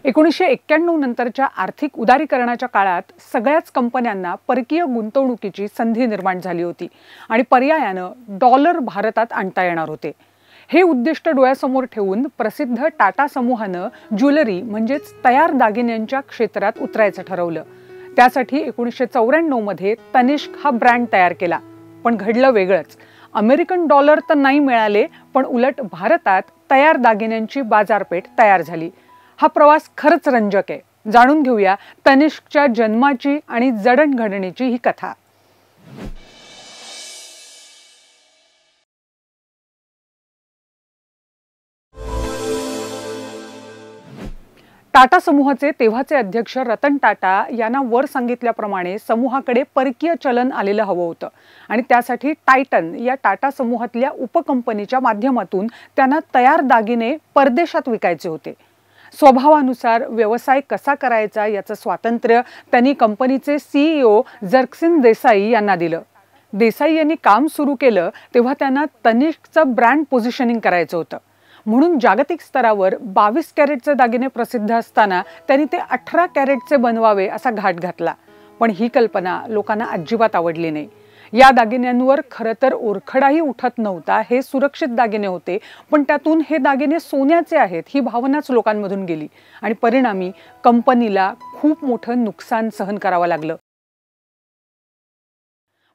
1991 नंतरच्या आर्थिक उदारीकरणाच्या काळात सगळ्याच कंपन्यांना परकीय गुंतवणुकीची संधी निर्माण झाली होती आणि पर्यायाने डॉलर भारतात आणता येणार होते। हे उद्दिष्ट डोळ्यासमोर ठेवून प्रसिद्ध टाटा समूहाने ज्वेलरी म्हणजेच तयार दागिन्यांच्या क्षेत्रात उतरायचं ठरवलं। त्यासाठी 1994 मध्ये तनिष्क हा ब्रँड तयार केला। पण घडलं वेगळंच। अमेरिकन डॉलर तर नाही मिळाले, पण उलट भारतात तयार दागिन्यांची बाजारपेठ तयार झाली। हा प्रवास खरंच रंजक आहे। जाणून घेऊया तनिष्कच्या जन्माची आणि जडणघडणीची ही कथा। टाटा समूहाचे तेव्हाचे अध्यक्ष रतन टाटा यांना वर सांगितल्याप्रमाणे समूहाकडे परकीय चलन आलेलं हवं होतं आणि त्यासाठी टायटन या टाटा समूहातल्या उपकंपनीच्या माध्यमातून त्यांना तयार दागिने परदेशात विकायचे होते। स्वभावानुसार व्यवसाय कसा करायचा याचं स्वातंत्र्य त्यांनी कंपनीचे सीईओ जर्कसिन देसाई यांना दिलं। देसाई यांनी काम सुरू केलं तेव्हा त्यांना तनिष्कचं ब्रँड पोझिशनिंग करायचं होतं। म्हणून जागतिक स्तरावर 22 कॅरेटचे दागिने प्रसिद्ध असताना त्यांनी ते 18 कॅरेटचे बनवावे असा घाट घातला। पण ही कल्पना लोकांना अजिबात आवडली नाही। या दागिन्यांवर खरं तर ओरखडाही उठत नव्हता। हे सुरक्षित दागिने होते, पण त्यातून हे दागिने सोन्याचे आहेत ही भावनाच लोकांमधून गेली आणि परिणामी कंपनीला खूप मोठं नुकसान सहन करावं लागलं।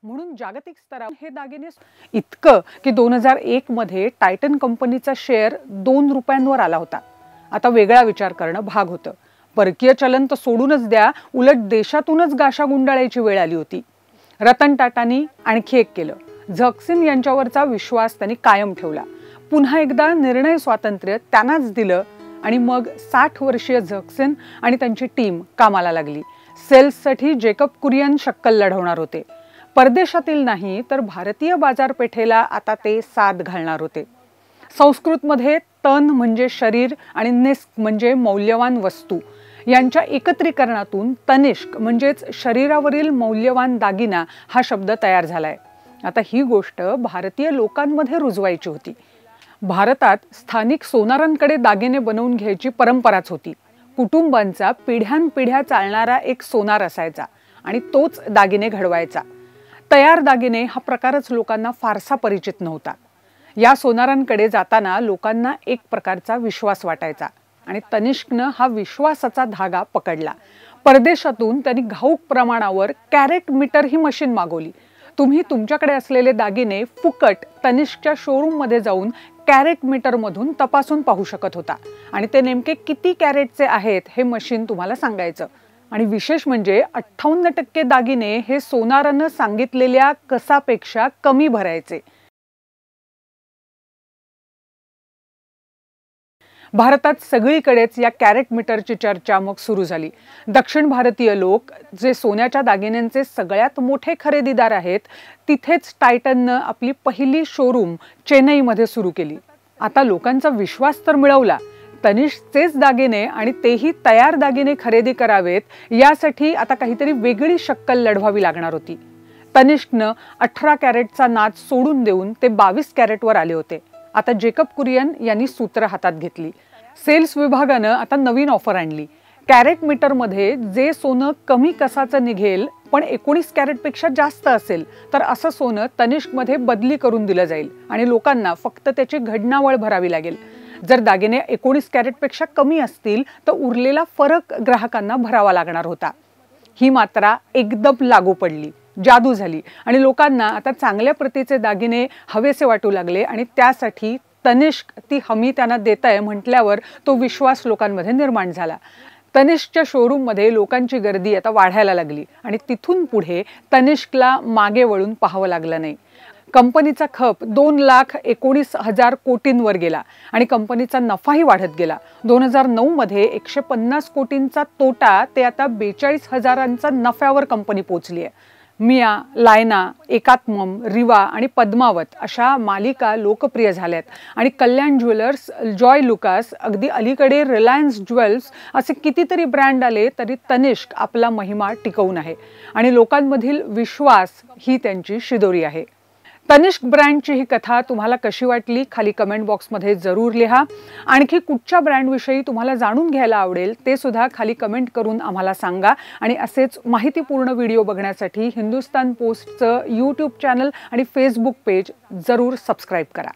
म्हणून जागतिक स्तरावर हे दागिने इतकं की 2001 मध्ये टायटन कंपनीचा शेअर 2 रुपयांवर आला होता। आता वेगळा विचार करणं भाग होतं। परकीय चलन तर सोडूनच द्या, उलट देशातूनच गाशा गुंडाळायची वेळ आली होती। रतन टाटांनी आणखी एक केलं। जर्कसिन यांच्यावरचा विश्वास त्यांनी कायम ठेवला। पुन्हा एकदा निर्णय स्वातंत्र्य त्यांनाच दिलं आणि मग 60 वर्षीय जर्कसिन आणि त्यांची टीम कामाला लागली। सेल्ससाठी जेकब कुरियन शक्कल लढवणार होते। परदेशातील नाही तर भारतीय बाजारपेठेला आता ते साथ घालणार होते। संस्कृतमध्ये तन म्हणजे शरीर आणि निष्क म्हणजे मौल्यवान वस्तू यांच्या एकत्रीकरणातून तनिष्क म्हणजेच शरीरावरील मौल्यवान दागिना हा शब्द तयार झालाय। आता ही गोष्ट भारतीय लोकांमध्ये रुजवायची होती। भारतात स्थानिक सोनारांकडे दागिने बनवून घ्यायची परंपराच होती। कुटुंबांचा पिढ्यानपिढ्या चालणारा एक सोनार असायचा आणि तोच दागिने घडवायचा। तयार दागिने हा प्रकारच लोकांना फारसा परिचित नव्हता। या सोनारांकडे जाताना लोकांना एक प्रकारचा विश्वास वाटायचा आणि तनिष्कनं हा विश्वासाचा धागा पकडला। परदेशातून त्यांनी घाऊक प्रमाणावर कॅरेट मीटर ही मशीन मागवली। तुम्ही तुमच्याकडे असलेले दागिने फुकट तनिष्कच्या शोरूम मध्ये जाऊन कॅरेट मीटर मधून तपासून पाहू शकत होता आणि ते नेमके किती कॅरेटचे आहेत हे मशीन तुम्हाला सांगायचं। आणि विशेष म्हणजे 58% दागिने हे सोनारानं सांगितलेल्या कसापेक्षा कमी भरायचे। भारतात सगळीकडेच या कॅरेट मीटरची चर्चा मग सुरू झाली। दक्षिण भारतीय लोक जे सोन्याच्या दागिन्यांचे सगळ्यात मोठे खरेदीदार आहेत, तिथेच टायटननं आपली पहिली शोरूम चेन्नईमध्ये सुरू केली। आता लोकांचा विश्वास तर मिळवला। तनिष्कचेच दागिने आणि तेही तयार दागिने खरेदी करावेत यासाठी आता काहीतरी वेगळी शक्कल लढवावी लागणार होती। तनिष्कनं 18 कॅरेटचा नाद सोडून देऊन ते 22 कॅरेटवर आले होते। आता जेकब कुरियन यांनी सूत्र हातात घेतली। सेल्स विभागानं आता नवीन ऑफर आणली। कॅरेट मीटर मध्ये जे सोनं कमी कसाचं निघेल पण 19 कॅरेटपेक्षा जास्त असेल तर असं सोनं तनिष्कमध्ये बदली करून दिलं जाईल आणि लोकांना फक्त त्याची घडणावळ भरावी लागेल। जर दागिने 19 कॅरेटपेक्षा कमी असतील तर उरलेला फरक ग्राहकांना भरावा लागणार होता। ही मात्रा एकदम लागू पडली, जादू झाली आणि लोकांना आता चांगल्या प्रतीचे दागिने हवेसे वाटू लागले आणि त्यासाठी तनिष्क ती हमी त्यांना देत आहे म्हटल्यावर तो विश्वास लोकांमध्ये निर्माण झाला। तनिष्कच्या शोरूम मध्ये लोकांची गर्दी आता वाढायला लागली आणि तिथून पुढे तनिष्कला मागे वळून पाहावं लागलं नाही। कंपनीचा खप 2,19,000 कोटींवर गेला आणि कंपनीचा नफाही वाढत गेला। 2009 मध्ये 150 कोटींचा तोटा ते आता 42,000चा नफ्यावर कंपनी पोहोचली आहे। मिया, लायना, एकात्मम, रिवा आणि पद्मावत अशा मालिका लोकप्रिय झाल्यात आणि कल्याण ज्वेलर्स, जॉय लुकास, अगदी अलीकडे रिलायन्स ज्वेल्स असे कितीतरी ब्रँड आले तरी तनिष्क आपला महिमा टिकवून आहे आणि लोकांमधील विश्वास ही त्यांची शिदोरी आहे। तनिष्क ब्रँडची ही कथा तुम्हाला कशी वाटली खाली कमेंट बॉक्समध्ये जरूर लिहा। आणखी कुठच्या ब्रँडविषयी तुम्हाला जाणून घ्यायला आवडेल ते सुद्धा खाली कमेंट करून आम्हाला सांगा। आणि असेच माहितीपूर्ण व्हिडिओ बघण्यासाठी हिंदुस्तान पोस्टचं यूट्यूब चॅनल आणि फेसबुक पेज जरूर सबस्क्राईब करा।